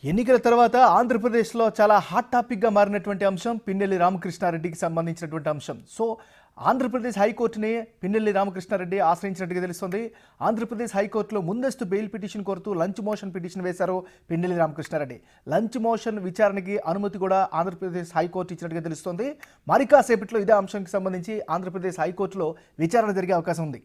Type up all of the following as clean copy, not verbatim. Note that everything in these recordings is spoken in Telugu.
ఎన్నికల తర్వాత ఆంధ్రప్రదేశ్లో చాలా హాట్ టాపిక్గా మారినటువంటి అంశం పిన్నెల్లి రామకృష్ణారెడ్డికి సంబంధించినటువంటి అంశం. సో ఆంధ్రప్రదేశ్ హైకోర్టుని పిన్నెల్లి రామకృష్ణారెడ్డి ఆశ్రయించినట్టుగా తెలుస్తుంది. ఆంధ్రప్రదేశ్ హైకోర్టులో ముందస్తు బెయిల్ పిటిషన్ కోరుతూ లంచ్ మోషన్ పిటిషన్ వేశారు పిన్నెల్లి రామకృష్ణారెడ్డి. లంచ్ మోషన్ విచారణకి అనుమతి కూడా ఆంధ్రప్రదేశ్ హైకోర్టు ఇచ్చినట్టుగా తెలుస్తుంది. మరి కాసేపట్లో ఇదే అంశానికి సంబంధించి ఆంధ్రప్రదేశ్ హైకోర్టులో విచారణ జరిగే అవకాశం ఉంది.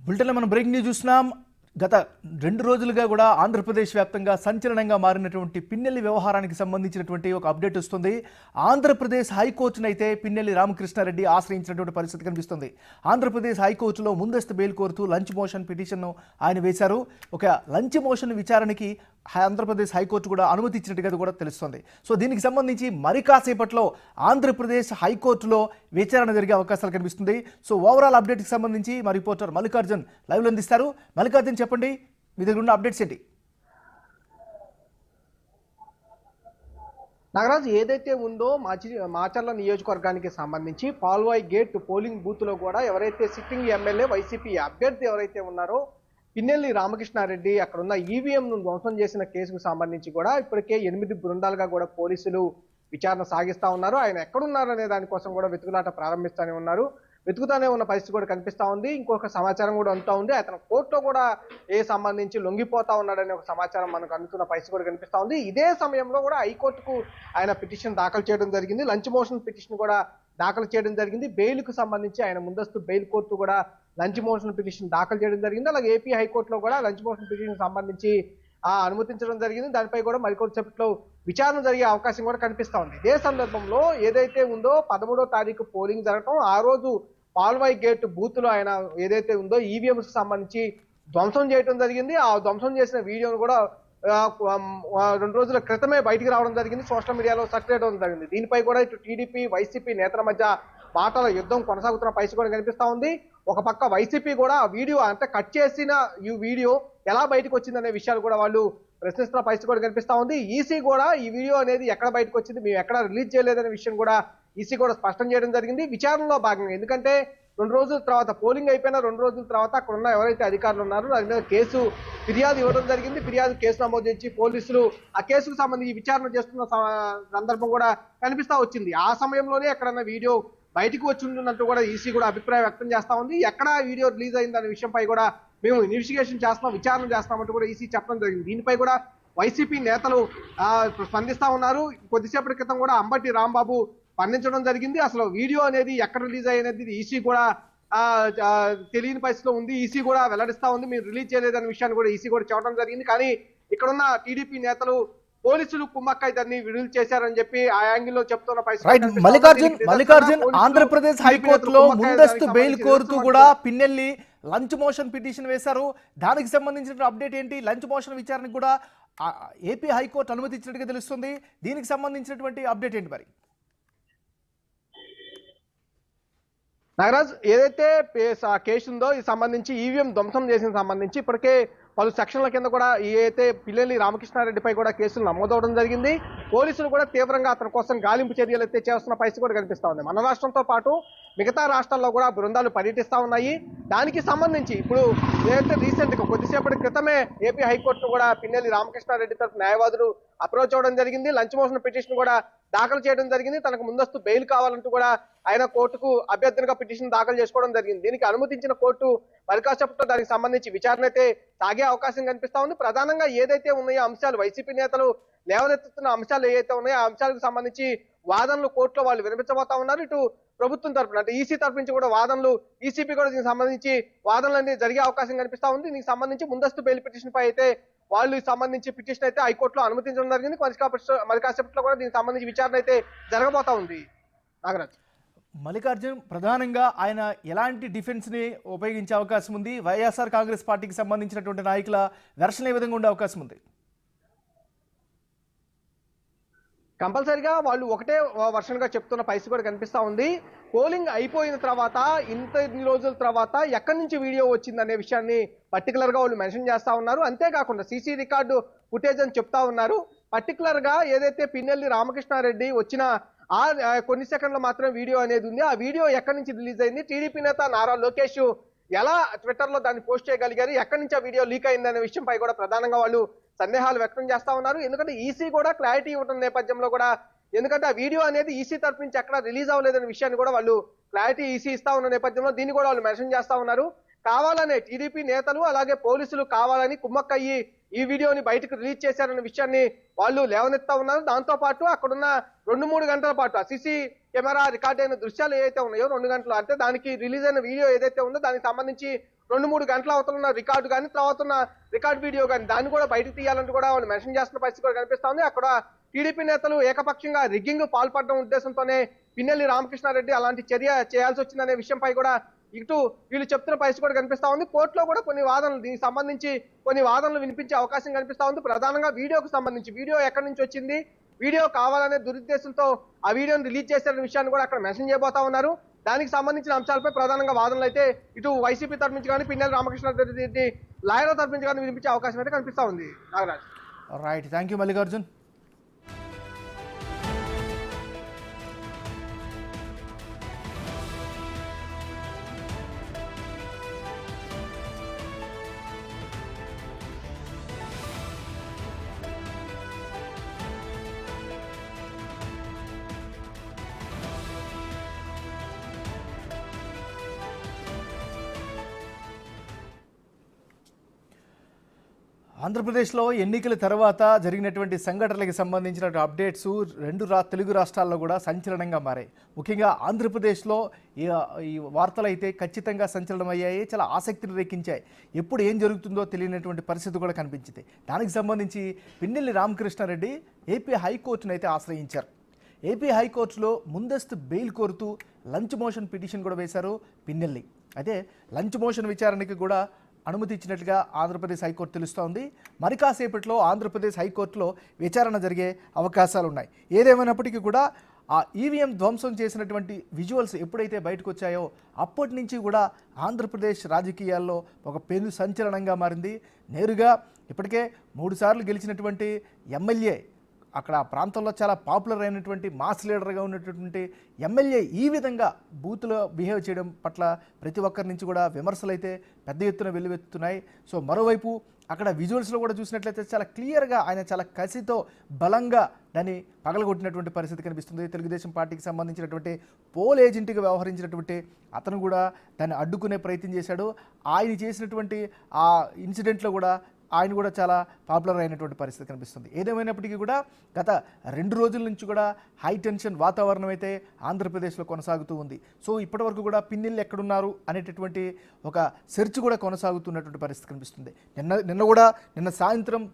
బులెటిన్లో మనం బ్రేకింగ్ న్యూస్ చూస్తున్నాం. గత 2 రోజులుగా కూడా ఆంధ్రప్రదేశ్ వ్యాప్తంగా సంచలనంగా మారినటువంటి పిన్నెల్లి వ్యవహారానికి సంబంధించినటువంటి ఒక అప్డేట్ వస్తుంది. ఆంధ్రప్రదేశ్ హైకోర్టునైతే పిన్నెల్లి రామకృష్ణారెడ్డి ఆశ్రయించినటువంటి పరిస్థితి కనిపిస్తుంది. ఆంధ్రప్రదేశ్ హైకోర్టులో ముందస్తు బెయిల్ కోరుతూ లంచ్ మోషన్ పిటిషన్ను ఆయన వేశారు. ఒక లంచ్ మోషన్ విచారణకి ఆంధ్రప్రదేశ్ హైకోర్టు కూడా అనుమతి ఇచ్చినట్టుగా కూడా తెలుస్తుంది. సో దీనికి సంబంధించి మరి కాసేపట్లో ఆంధ్రప్రదేశ్ హైకోర్టులో విచారణ జరిగే అవకాశాలు కనిపిస్తుంది. సో ఓవరాల్ అప్డేట్కి సంబంధించి మా రిపోర్టర్ మల్లికార్జున్ లైవ్లో అందిస్తారు. మల్లికార్జున్, చెప్పండి, మీ దగ్గర ఉన్న అప్డేట్స్ ఏంటి? నాగరాజు, ఏదైతే ఉందో మాచర్ల నియోజకవర్గానికి సంబంధించి పాల్వాయి గేట్ పోలింగ్ బూత్ లో కూడా ఎవరైతే సిట్టింగ్ ఎమ్మెల్యే వైసీపీ అభ్యర్థి ఎవరైతే ఉన్నారో పిన్నెల్లి రామకృష్ణారెడ్డి అక్కడ ఉన్న ఈవీఎంను ధ్వంసం చేసిన కేసుకు సంబంధించి కూడా ఇప్పటికే 8 బృందాలుగా కూడా పోలీసులు విచారణ సాగిస్తా ఉన్నారు. ఆయన ఎక్కడున్నారు అనే దానికోసం కూడా వెతుకులాట ప్రారంభిస్తూనే ఉన్నారు. వెతుకుతానే ఉన్న పరిస్థితి కూడా కనిపిస్తా ఉంది. ఇంకొక సమాచారం కూడా అందుతా ఉంది. అతను కోర్టులో కూడా సంబంధించి లొంగిపోతా ఉన్నాడనే ఒక సమాచారం మనకు అందుతున్న పరిస్థితి కూడా కనిపిస్తా ఉంది. ఇదే సమయంలో కూడా హైకోర్టుకు ఆయన పిటిషన్ దాఖలు చేయడం జరిగింది. లంచ్ మోషన్ పిటిషన్ కూడా దాఖలు చేయడం జరిగింది. బెయిల్కు సంబంధించి ఆయన ముందస్తు బెయిల్ కోర్టు కూడా లంచ్ మోషన్ పిటిషన్ దాఖలు చేయడం జరిగింది. అలాగే ఏపీ హైకోర్టులో కూడా లంచ్ మోషన్ పిటిషన్ సంబంధించి అనుమతించడం జరిగింది. దానిపై కూడా మరికొంతసేపట్లో విచారణ జరిగే అవకాశం కూడా కనిపిస్తా ఉంది. ఇదే సందర్భంలో ఏదైతే ఉందో 13వ తారీఖు పోలింగ్ జరగటం, ఆ రోజు పాల్వాయి గేట్ బూత్ లో ఆయన ఏదైతే ఉందో ఈవీఎంస్ సంబంధించి ధ్వంసం చేయడం జరిగింది. ఆ ధ్వంసం చేసిన వీడియోను కూడా 2 రోజుల క్రితమే బయటికి రావడం జరిగింది. సోషల్ మీడియాలో సర్క్యులేట్ అవడం జరిగింది. దీనిపై కూడా ఇటు టీడీపీ వైసీపీ నేతల మధ్య మాటల యుద్ధం కొనసాగుతున్న పరిస్థితి కూడా కనిపిస్తా ఉంది. ఒక పక్క వైసీపీ కూడా ఆ వీడియో అంటే కట్ చేసిన ఈ వీడియో ఎలా బయటకు వచ్చిందనే విషయాలు కూడా వాళ్ళు ప్రశ్నిస్తున్న పరిస్థితి కూడా కనిపిస్తా ఉంది. ఈసీ కూడా ఈ వీడియో అనేది ఎక్కడ బయటకు వచ్చింది, మేము ఎక్కడ రిలీజ్ చేయలేదనే విషయం కూడా ఈసీ కూడా స్పష్టం చేయడం జరిగింది విచారణలో భాగంగా. ఎందుకంటే 2 రోజుల తర్వాత పోలింగ్ అయిపోయిన 2 రోజుల తర్వాత అక్కడ ఉన్న ఎవరైతే అధికారులు ఉన్నారో దాని మీద ఫిర్యాదు ఇవ్వడం జరిగింది. కేసు నమోదు చేసి పోలీసులు ఆ కేసుకు సంబంధించి విచారణ చేస్తున్న సందర్భం కూడా కనిపిస్తా వచ్చింది. ఆ సమయంలోనే ఎక్కడన్నా వీడియో బయటకు వచ్చి ఉంటున్నట్టు కూడా ఈసీ కూడా అభిప్రాయం వ్యక్తం చేస్తా ఉంది. ఎక్కడ వీడియో రిలీజ్ అయిందనే విషయంపై కూడా మేము ఇన్వెస్టిగేషన్ చేస్తాం, విచారణ చేస్తామంటూ కూడా ఈసీ చెప్పడం జరిగింది. దీనిపై కూడా వైసీపీ నేతలు స్పందిస్తా ఉన్నారు. కొద్దిసేపటి క్రితం కూడా అంబటి రాంబాబు స్పందించడం జరిగింది. అసలు వీడియో అనేది ఎక్కడ రిలీజ్ అయ్యేది ఈసీ కూడా తెలియని పరిస్థితిలో ఉంది. ఈసీ కూడా వెల్లడిస్తా ఉంది, మీరు రిలీజ్ చేయలేదనే విషయాన్ని కూడా ఈసీ కూడా చెప్పడం జరిగింది. కానీ ఇక్కడున్న టీడీపీ నేతలు పోలీసులు కుమ్మక్కై దాన్ని విడుదల చేశారని చెప్పి ఆ యాంగిల్లో చెప్తున్న పరిస్థితి. మల్లికార్జున్, ఆంధ్రప్రదేశ్ హైకోర్టులో ముందస్తు బెయిల్ కోరుతూ కూడా పిన్నెల్లి లంచ్ మోషన్ పిటిషన్ వేశారు. దానికి సంబంధించిన అప్డేట్ ఏంటి? లంచ్ మోషన్ విచారణకు కూడా ఏపీ హైకోర్టు అనుమతి ఇచ్చినట్టుగా తెలుస్తుంది. దీనికి సంబంధించినటువంటి అప్డేట్ ఏంటి మరి? నాగరాజ్, ఏదైతే కేసు ఉందో ఇది సంబంధించి ఈవీఎం ధ్వంసం చేసిన సంబంధించి ఇప్పటికే పలు సెక్షన్ల కింద కూడా ఏదైతే పిన్నెల్లి రామకృష్ణారెడ్డిపై కూడా కేసులు నమోదవడం జరిగింది. పోలీసులు కూడా తీవ్రంగా అతని కోసం గాలింపు చర్యలు అయితే చేస్తున్న పరిస్థితి కూడా కనిపిస్తా ఉంది. మన రాష్ట్రంతో పాటు మిగతా రాష్ట్రాల్లో కూడా బృందాలు పర్యటిస్తా ఉన్నాయి. దానికి సంబంధించి ఇప్పుడు ఏదైతే రీసెంట్ గా కొద్దిసేపటి క్రితమే ఏపీ హైకోర్టును కూడా పిన్నెల్లి రామకృష్ణారెడ్డి తరఫు న్యాయవాదులు అప్రోచ్ అవ్వడం జరిగింది. లంచ్ మోషన్ పిటిషన్ కూడా దాఖలు చేయడం జరిగింది. తనకు ముందస్తు బెయిల్ కావాలంటూ కూడా ఆయన కోర్టుకు అభ్యర్థిగా పిటిషన్ దాఖలు చేసుకోవడం జరిగింది. దీనికి అనుమతించిన కోర్టు మరి కాసేపట్లో దానికి సంబంధించి విచారణ అయితే సాగే అవకాశం కనిపిస్తా ఉంది. ప్రధానంగా ఏదైతే ఉన్నాయో అంశాలు, వైసీపీ నేతలు లేవనెత్తుతున్న అంశాలు ఏవైతే ఉన్నాయో ఆ అంశాలకు సంబంధించి వాదనలు కోర్టులో వాళ్ళు వినిపించబోతా ఉన్నారు. ఇటు ప్రభుత్వం తరఫున అంటే ఈసీ తరఫు నుంచి కూడా వాదనలు, ఈసీపీ కూడా దీనికి సంబంధించి వాదనలు అనేది జరిగే అవకాశం కనిపిస్తా ఉంది. దీనికి సంబంధించి ముందస్తు బెయిల్ పిటిషన్ పై అయితే వాళ్ళు సంబంధించి పిటిషన్ అయితే హైకోర్టులో అనుమతించడం జరిగింది. మరి కాసేపట్లో కూడా దీనికి సంబంధించి విచారణ అయితే జరగబోతా ఉంది. నాగరాజ్, మల్లికార్జున్, ప్రధానంగా ఆయన ఎలాంటి డిఫెన్స్ని ఉపయోగించే అవకాశం ఉంది? వైఎస్ఆర్ కాంగ్రెస్ పార్టీకి సంబంధించినటువంటి నాయకుల వెర్షన్ ఏ విధంగా ఉండే అవకాశం ఉంది? కంపల్సరీగా వాళ్ళు ఒకటే వర్షన్ గా చెప్తున్న పరిస్థితి కూడా కనిపిస్తా ఉంది. పోలింగ్ అయిపోయిన తర్వాత ఇన్ని రోజుల తర్వాత ఎక్కడి నుంచి వీడియో వచ్చిందనే విషయాన్ని పర్టికులర్ గా వాళ్ళు మెన్షన్ చేస్తా ఉన్నారు. అంతేకాకుండా సీసీ రికార్డు ఫుటేజ్ అని చెప్తా ఉన్నారు. పర్టికులర్ గా ఏదైతే పిన్నెల్లి రామకృష్ణారెడ్డి వచ్చిన ఆ కొన్ని సెకండ్ల మాత్రం వీడియో అనేది ఉంది. ఆ వీడియో ఎక్కడి నుంచి రిలీజ్ అయింది, టీడీపీ నేత నారా లోకేష్ ఎలా ట్విట్టర్ లో దాన్ని పోస్ట్ చేయగలిగారు, ఎక్కడి నుంచి ఆ వీడియో లీక్ అయిందనే విషయంపై కూడా ప్రధానంగా వాళ్ళు సందేహాలు వ్యక్తం చేస్తా ఉన్నారు. ఎందుకంటే ఈసీ కూడా క్లారిటీ ఇవ్వడం నేపథ్యంలో కూడా, ఎందుకంటే ఆ వీడియో అనేది ఈసీ తరఫు నుంచి ఎక్కడ రిలీజ్ అవ్వలేదనే విషయాన్ని కూడా వాళ్ళు క్లారిటీ ఈసీ ఇస్తా ఉన్న నేపథ్యంలో దీన్ని కూడా వాళ్ళు మెన్షన్ చేస్తా ఉన్నారు. కావాలనే టీడీపీ నేతలు అలాగే పోలీసులు కావాలని కుమ్మక్కయ్యి ఈ వీడియోని బయటకు రిలీజ్ చేశారన్న విషయాన్ని వాళ్ళు లేవనెత్తా ఉన్నారు. దాంతో పాటు అక్కడున్న 2-3 గంటల పాటు ఆ సీసీ కెమెరా రికార్డ్ అయిన దృశ్యాలు ఏవైతే ఉన్నాయో 2 గంటలు, అంటే దానికి రిలీజ్ అయిన వీడియో ఏదైతే ఉందో దానికి సంబంధించి 2-3 గంటల అవతల రికార్డు కానీ తర్వాత ఉన్న రికార్డ్ వీడియో కానీ దాన్ని కూడా బయటకు తీయాలంటూ కూడా వాళ్ళు మెన్షన్ చేస్తున్న పరిస్థితి కూడా కనిపిస్తా ఉంది. అక్కడ టీడీపీ నేతలు ఏకపక్షంగా రిగ్గింగ్ పాల్పడడం ఉద్దేశంతోనే పిన్నెల్లి రామకృష్ణారెడ్డి అలాంటి చర్య చేయాల్సి వచ్చిందనే విషయంపై కూడా ఇటు వీళ్ళు చెప్తున్న పరిస్థితి కూడా కనిపిస్తా ఉంది. కోర్టులో కూడా కొన్ని వాదనలు, దీనికి సంబంధించి కొన్ని వాదనలు వినిపించే అవకాశం కనిపిస్తా ఉంది. ప్రధానంగా వీడియోకు సంబంధించి వీడియో ఎక్కడి నుంచి వచ్చింది, వీడియో కావాలనే దురుద్దేశంతో ఆ వీడియోని రిలీజ్ చేశారనే విషయాన్ని కూడా అక్కడ మెన్షన్ చేయబోతా ఉన్నారు. దానికి సంబంధించిన అంశాలపై ప్రధానంగా వాదనలు అయితే ఇటు వైసీపీ తరఫు నుంచి కానీ పిన్నెల్లి రామకృష్ణారెడ్డి లాయర్ తరఫు నుంచి కానీ వినిపించే అవకాశం అయితే కనిపిస్తా ఉంది. Nagaraj. Right, thank you Mallikarjun. ఆంధ్రప్రదేశ్లో ఎన్నికల తర్వాత జరిగినటువంటి సంఘటనలకు సంబంధించిన అప్డేట్స్ తెలుగు రాష్ట్రాల్లో కూడా సంచలనంగా మారాయి. ముఖ్యంగా ఆంధ్రప్రదేశ్లో ఈ వార్తలు అయితే ఖచ్చితంగా సంచలనమయ్యాయి, చాలా ఆసక్తిని రేకించాయి. ఎప్పుడు ఏం జరుగుతుందో తెలియనటువంటి పరిస్థితి కూడా కనిపించింది. దానికి సంబంధించి పిన్నెల్లి రామకృష్ణారెడ్డి ఏపీ హైకోర్టును అయితే ఆశ్రయించారు. ఏపీ హైకోర్టులో ముందస్తు బెయిల్ కోరుతూ లంచ్ మోషన్ పిటిషన్ కూడా వేశారు పిన్నెల్లి. అయితే లంచ్ మోషన్ విచారణకి కూడా అనుమతి ఇచ్చినట్లుగా ఆంధ్రప్రదేశ్ హైకోర్టు తెలుస్తోంది. మరి కాసేపట్లో ఆంధ్రప్రదేశ్ హైకోర్టులో విచారణ జరిగే అవకాశాలు ఉన్నాయి. ఏదేమైనప్పటికీ కూడా ఆ ఈవీఎం ధ్వంసం చేసినటువంటి విజువల్స్ ఎప్పుడైతే బయటకు వచ్చాయో అప్పటి నుంచి కూడా ఆంధ్రప్రదేశ్ రాజకీయాల్లో ఒక పెను సంచలనంగా మారింది. నేరుగా ఇప్పటికే 3 సార్లు గెలిచినటువంటి ఎమ్మెల్యే, అక్కడ ఆ ప్రాంతంలో చాలా పాపులర్ అయినటువంటి మాస్ లీడర్గా ఉన్నటువంటి ఎమ్మెల్యే ఈ విధంగా బూత్లో బిహేవ్ చేయడం పట్ల ప్రతి ఒక్కరి నుంచి కూడా విమర్శలు అయితే పెద్ద ఎత్తున వెల్లువెత్తుతున్నాయి. సో మరోవైపు అక్కడ విజువల్స్లో కూడా చూసినట్లయితే చాలా క్లియర్గా ఆయన చాలా కసితో బలంగా దాన్ని పగలగొట్టినటువంటి పరిస్థితి కనిపిస్తుంది. తెలుగుదేశం పార్టీకి సంబంధించినటువంటి పోల్ ఏజెంట్గా వ్యవహరించినటువంటి అతను కూడా దాన్ని అడ్డుకునే ప్రయత్నం చేశాడు. ఆయన చేసినటువంటి ఆ ఇన్సిడెంట్లో కూడా ఆయన కూడా చాలా పాపులర్ అయినటువంటి పరిస్థితి కనిపిస్తుంది. ఏదేమైనప్పటికీ కూడా గత 2 రోజుల నుంచి కూడా హై టెన్షన్ వాతావరణం అయితే ఆంధ్రప్రదేశ్లో కొనసాగుతూ ఉంది. సో ఇప్పటివరకు కూడా పిన్నెల్లి ఎక్కడున్నారు అనేటటువంటి ఒక సెర్చ్ కూడా కొనసాగుతున్నటువంటి పరిస్థితి కనిపిస్తుంది. నిన్న సాయంత్రం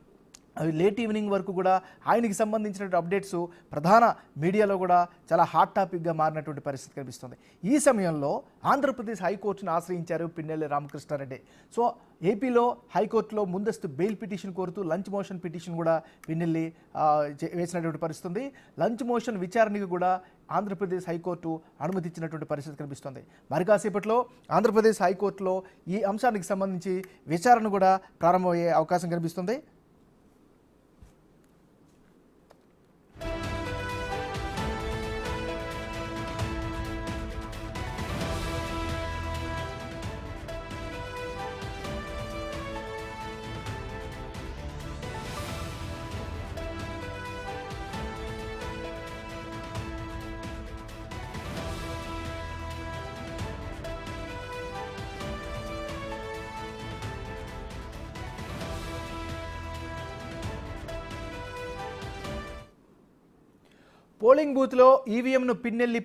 లేట్ ఈవినింగ్ వరకు కూడా ఆయనకి సంబంధించిన అప్డేట్స్ ప్రధాన మీడియాలో కూడా చాలా హాట్ టాపిక్గా మారినటువంటి పరిస్థితి కనిపిస్తుంది. ఈ సమయంలో ఆంధ్రప్రదేశ్ హైకోర్టును ఆశ్రయించారు పిన్నెల్లి రామకృష్ణారెడ్డి. సో ఏపీలో హైకోర్టులో ముందస్తు బెయిల్ పిటిషన్ కోరుతూ లంచ్ మోషన్ పిటిషన్ కూడా పిన్నెల్లి వేసినటువంటి పరిస్థితి ఉంది. లంచ్ మోషన్ విచారణకు కూడా ఆంధ్రప్రదేశ్ హైకోర్టు అనుమతి ఇచ్చినటువంటి పరిస్థితి కనిపిస్తుంది. మరి కాసేపట్లో ఆంధ్రప్రదేశ్ హైకోర్టులో ఈ అంశానికి సంబంధించి విచారణ కూడా ప్రారంభమయ్యే అవకాశం కనిపిస్తుంది. పోలింగ్ బూత్లో ఈవీఎంను పిన్నెల్లి